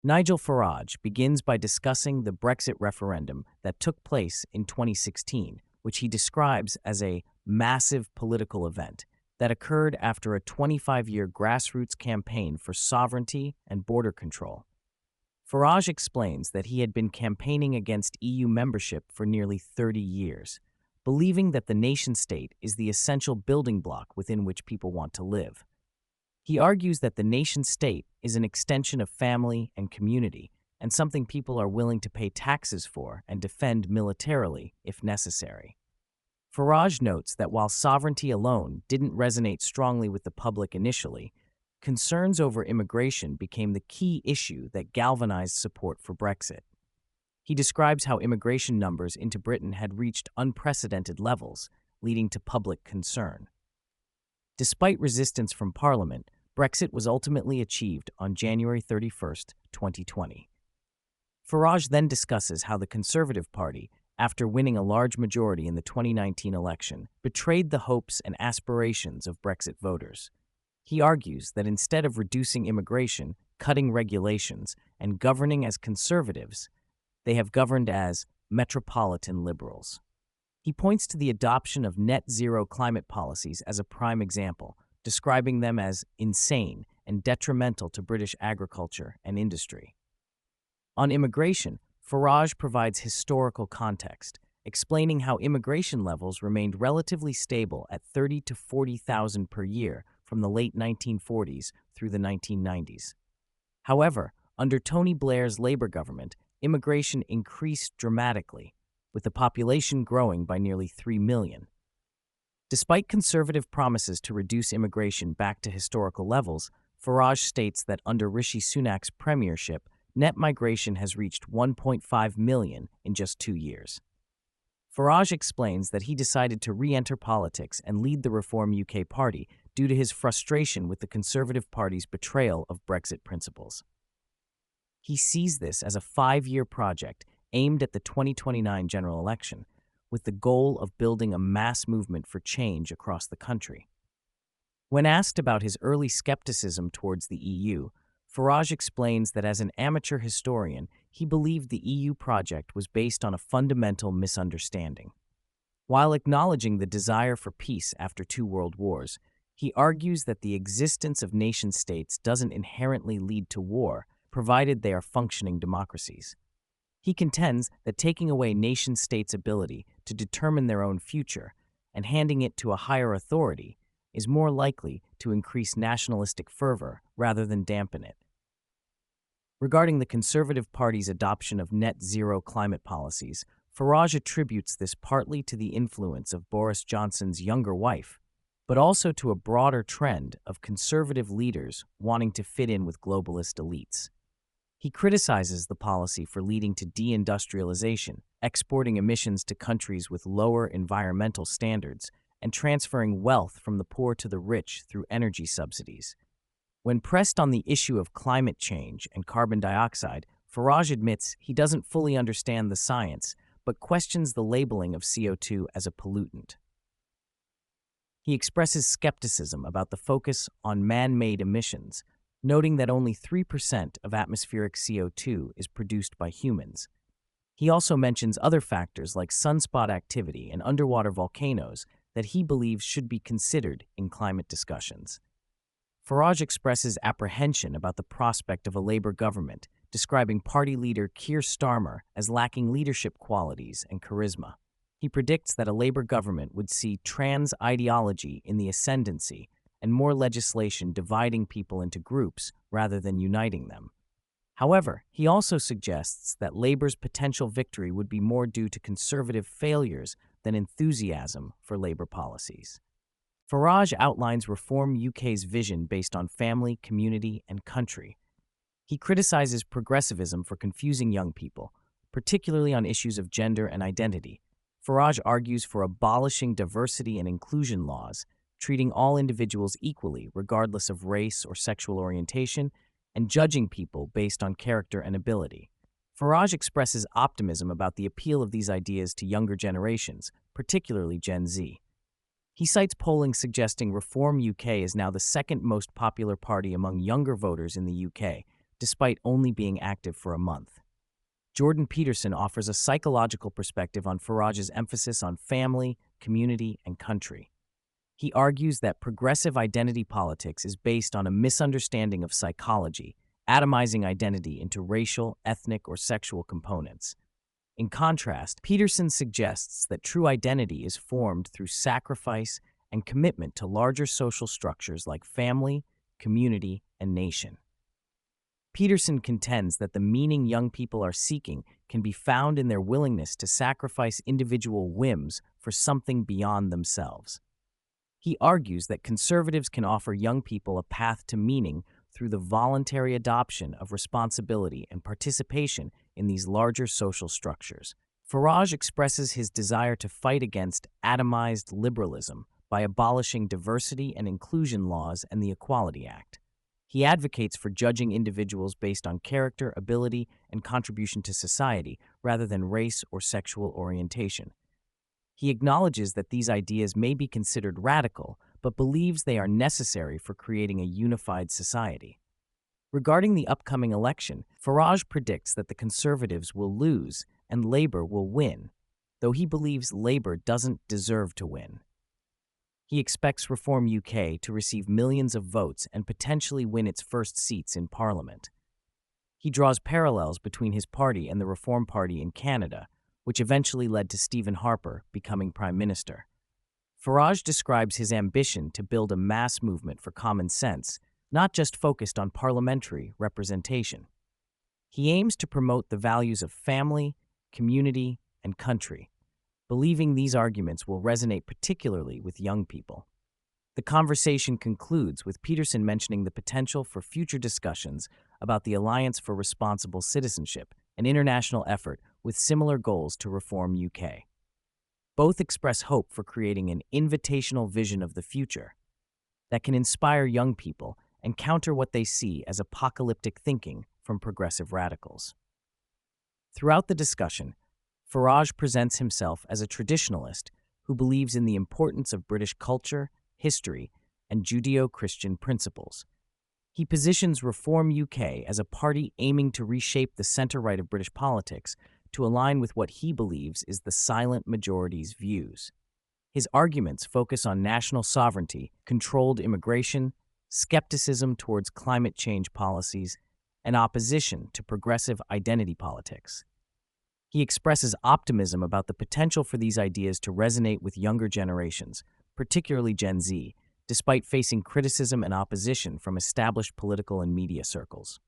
Nigel Farage begins by discussing the Brexit referendum that took place in 2016, which he describes as a massive political event that occurred after a 25-year grassroots campaign for sovereignty and border control. Farage explains that he had been campaigning against EU membership for nearly 30 years, believing that the nation-state is the essential building block within which people want to live. He argues that the nation-state is an extension of family and community, and something people are willing to pay taxes for and defend militarily if necessary. Farage notes that while sovereignty alone didn't resonate strongly with the public initially, concerns over immigration became the key issue that galvanized support for Brexit. He describes how immigration numbers into Britain had reached unprecedented levels, leading to public concern. Despite resistance from Parliament, Brexit was ultimately achieved on January 31, 2020. Farage then discusses how the Conservative Party, after winning a large majority in the 2019 election, betrayed the hopes and aspirations of Brexit voters. He argues that instead of reducing immigration, cutting regulations, and governing as conservatives, they have governed as metropolitan liberals. He points to the adoption of net-zero climate policies as a prime example, describing them as insane and detrimental to British agriculture and industry. On immigration, Farage provides historical context, explaining how immigration levels remained relatively stable at 30 to 40,000 per year from the late 1940s through the 1990s. However, under Tony Blair's Labour government, immigration increased dramatically, with the population growing by nearly 3 million. Despite conservative promises to reduce immigration back to historical levels, Farage states that under Rishi Sunak's premiership, net migration has reached 1.5 million in just 2 years. Farage explains that he decided to re-enter politics and lead the Reform UK party due to his frustration with the Conservative Party's betrayal of Brexit principles. He sees this as a 5-year project aimed at the 2029 general election, with the goal of building a mass movement for change across the country. When asked about his early skepticism towards the EU, Farage explains that as an amateur historian, he believed the EU project was based on a fundamental misunderstanding. While acknowledging the desire for peace after 2 world wars, he argues that the existence of nation-states doesn't inherently lead to war, provided they are functioning democracies. He contends that taking away nation-states' ability to determine their own future and handing it to a higher authority is more likely to increase nationalistic fervor rather than dampen it. Regarding the Conservative Party's adoption of net-zero climate policies, Farage attributes this partly to the influence of Boris Johnson's younger wife, but also to a broader trend of conservative leaders wanting to fit in with globalist elites. He criticizes the policy for leading to deindustrialization, exporting emissions to countries with lower environmental standards, and transferring wealth from the poor to the rich through energy subsidies. When pressed on the issue of climate change and carbon dioxide, Farage admits he doesn't fully understand the science, but questions the labeling of CO2 as a pollutant. He expresses skepticism about the focus on man-made emissions, noting that only 3% of atmospheric CO2 is produced by humans. He also mentions other factors like sunspot activity and underwater volcanoes that he believes should be considered in climate discussions. Farage expresses apprehension about the prospect of a Labour government, describing party leader Keir Starmer as lacking leadership qualities and charisma. He predicts that a Labour government would see trans ideology in the ascendancy and more legislation dividing people into groups rather than uniting them. However, he also suggests that Labour's potential victory would be more due to conservative failures than enthusiasm for Labour policies. Farage outlines Reform UK's vision based on family, community, and country. He criticizes progressivism for confusing young people, particularly on issues of gender and identity. Farage argues for abolishing diversity and inclusion laws, treating all individuals equally regardless of race or sexual orientation, and judging people based on character and ability. Farage expresses optimism about the appeal of these ideas to younger generations, particularly Gen Z. He cites polling suggesting Reform UK is now the second most popular party among younger voters in the UK, despite only being active for a month. Jordan Peterson offers a psychological perspective on Farage's emphasis on family, community, and country. He argues that progressive identity politics is based on a misunderstanding of psychology, atomizing identity into racial, ethnic, or sexual components. In contrast, Peterson suggests that true identity is formed through sacrifice and commitment to larger social structures like family, community, and nation. Peterson contends that the meaning young people are seeking can be found in their willingness to sacrifice individual whims for something beyond themselves. He argues that conservatives can offer young people a path to meaning through the voluntary adoption of responsibility and participation in these larger social structures. Farage expresses his desire to fight against atomized liberalism by abolishing diversity and inclusion laws and the Equality Act. He advocates for judging individuals based on character, ability, and contribution to society rather than race or sexual orientation. He acknowledges that these ideas may be considered radical, but believes they are necessary for creating a unified society. Regarding the upcoming election, Farage predicts that the Conservatives will lose and Labour will win, though he believes Labour doesn't deserve to win. He expects Reform UK to receive millions of votes and potentially win its first seats in Parliament. He draws parallels between his party and the Reform Party in Canada, which eventually led to Stephen Harper becoming Prime Minister. Farage describes his ambition to build a mass movement for common sense, not just focused on parliamentary representation. He aims to promote the values of family, community, and country, believing these arguments will resonate particularly with young people. The conversation concludes with Peterson mentioning the potential for future discussions about the Alliance for Responsible Citizenship, an international effort with similar goals to Reform UK. Both express hope for creating an invitational vision of the future that can inspire young people and counter what they see as apocalyptic thinking from progressive radicals. Throughout the discussion, Farage presents himself as a traditionalist who believes in the importance of British culture, history, and Judeo-Christian principles. He positions Reform UK as a party aiming to reshape the center-right of British politics to align with what he believes is the silent majority's views. His arguments focus on national sovereignty, controlled immigration, skepticism towards climate change policies, and opposition to progressive identity politics. He expresses optimism about the potential for these ideas to resonate with younger generations, particularly Gen Z, despite facing criticism and opposition from established political and media circles.